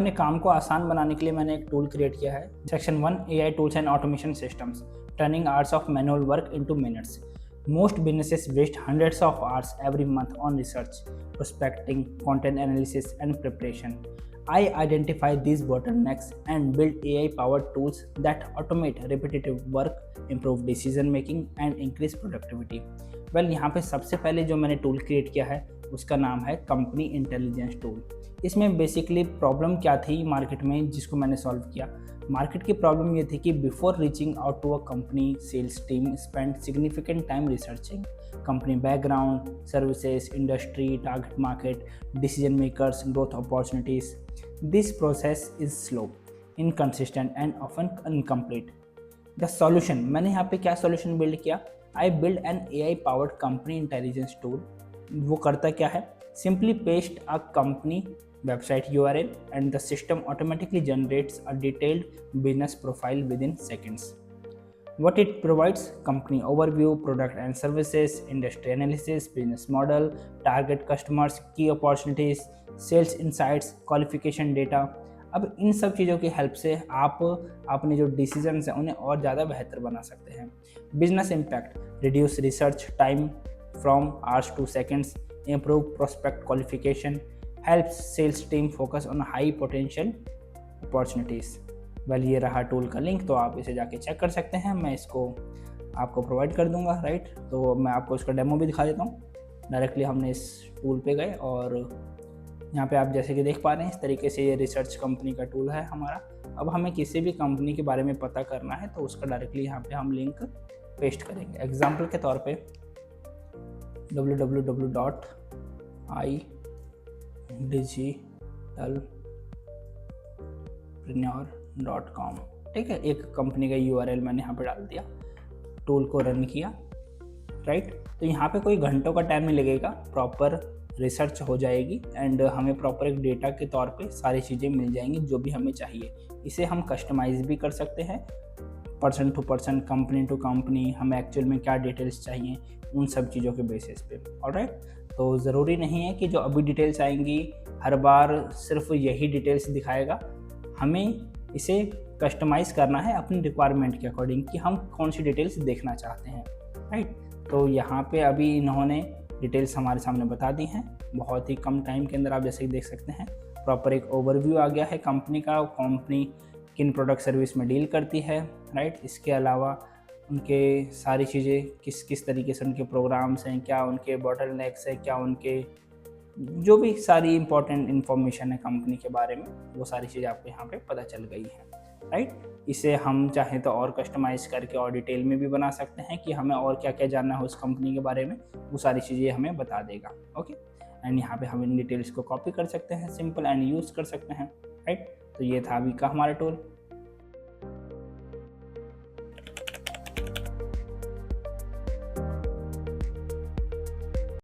अपने काम को आसान बनाने के लिए मैंने एक टूल क्रिएट किया है। Section 1 AI tools and automation systems, turning hours of manual work into minutes. Most businesses waste hundreds of hours every month on research, prospecting, content analysis, and preparation. I identify these bottlenecks and build AI-powered tools that automate repetitive work, improve decision making, and increase productivity. Well, यहाँ पे सबसे पहले जो मैंने tool create किया है उसका नाम है कंपनी इंटेलिजेंस टूल। इसमें बेसिकली प्रॉब्लम क्या थी मार्केट में जिसको मैंने सॉल्व किया। मार्केट की प्रॉब्लम ये थी कि before reaching out to a company, sales team spend significant time researching company background, services, industry, target market, decision makers, growth opportunities. This process is slow, inconsistent and often incomplete. The solution, मैंने यहाँ पे क्या solution build किया? I build an AI powered company intelligence tool. वो करता क्या है? Simply paste a company website URL and the system automatically generates a detailed business profile within seconds. What it provides: company overview, product and services, industry analysis, business model, target customers, key opportunities, sales insights, qualification data। अब इन सब चीज़ों की help से आप अपने जो decisions हैं उन्हें और ज़्यादा बेहतर बना सकते हैं। Business impact: reduce research time from hours two seconds, improve prospect qualification, helps sales team focus on high potential opportunities। Well, ये रहा टूल का लिंक, तो आप इसे जाके चेक कर सकते हैं। मैं इसको आपको प्रोवाइड कर दूंगा, राइट। तो मैं आपको इसका डेमो भी दिखा देता हूँ। डायरेक्टली हमने इस टूल पे गए और यहाँ पे आप जैसे कि देख पा रहे हैं इस तरीके से ये रिसर्च कंपनी का टूल है हमारा। अब हमें किसी भी कंपनी के बारे में पता करना है तो उसका डायरेक्टली यहाँ पे हम लिंक पेस्ट करेंगे। एग्जाम्पल के तौर पे www.idigitalpreneur.com, ठीक है। एक कंपनी का URL मैंने यहाँ पे डाल दिया, टूल को रन किया, राइट। तो यहाँ पे कोई घंटों का टाइम नहीं लगेगा, प्रॉपर रिसर्च हो जाएगी एंड हमें प्रॉपर एक डेटा के तौर पे सारी चीज़ें मिल जाएंगी जो भी हमें चाहिए। इसे हम कस्टमाइज भी कर सकते हैं, person to person, company to company, हमें एक्चुअल में क्या डिटेल्स चाहिए उन सब चीज़ों के बेसिस पे। ऑलराइट, तो ज़रूरी नहीं है कि जो अभी डिटेल्स आएंगी हर बार सिर्फ यही डिटेल्स दिखाएगा। हमें इसे कस्टमाइज़ करना है अपनी रिक्वायरमेंट के अकॉर्डिंग कि हम कौन सी डिटेल्स देखना चाहते हैं, राइट। तो यहाँ पे अभी इन्होंने डिटेल्स हमारे सामने बता दी हैं बहुत ही कम टाइम के अंदर। आप जैसे कि देख सकते हैं प्रॉपर एक ओवरव्यू आ गया है कंपनी का, कंपनी किन प्रोडक्ट सर्विस में डील करती है, राइट। इसके अलावा उनके सारी चीज़ें किस किस तरीके से उनके प्रोग्राम्स हैं, क्या उनके बॉटलनेक्स हैं, क्या उनके जो भी सारी इंपॉर्टेंट इन्फॉर्मेशन है कंपनी के बारे में, वो सारी चीज़ें आपको यहाँ पे पता चल गई हैं, राइट। इसे हम चाहें तो और कस्टमाइज़ करके और डिटेल में भी बना सकते हैं कि हमें और क्या क्या जानना है उस कंपनी के बारे में, वो सारी चीज़ें हमें बता देगा। ओके, एंड यहाँ पे हम इन डिटेल्स को कॉपी कर सकते हैं सिंपल एंड यूज़ कर सकते हैं, राइट। तो ये था अभी का हमारा टूल।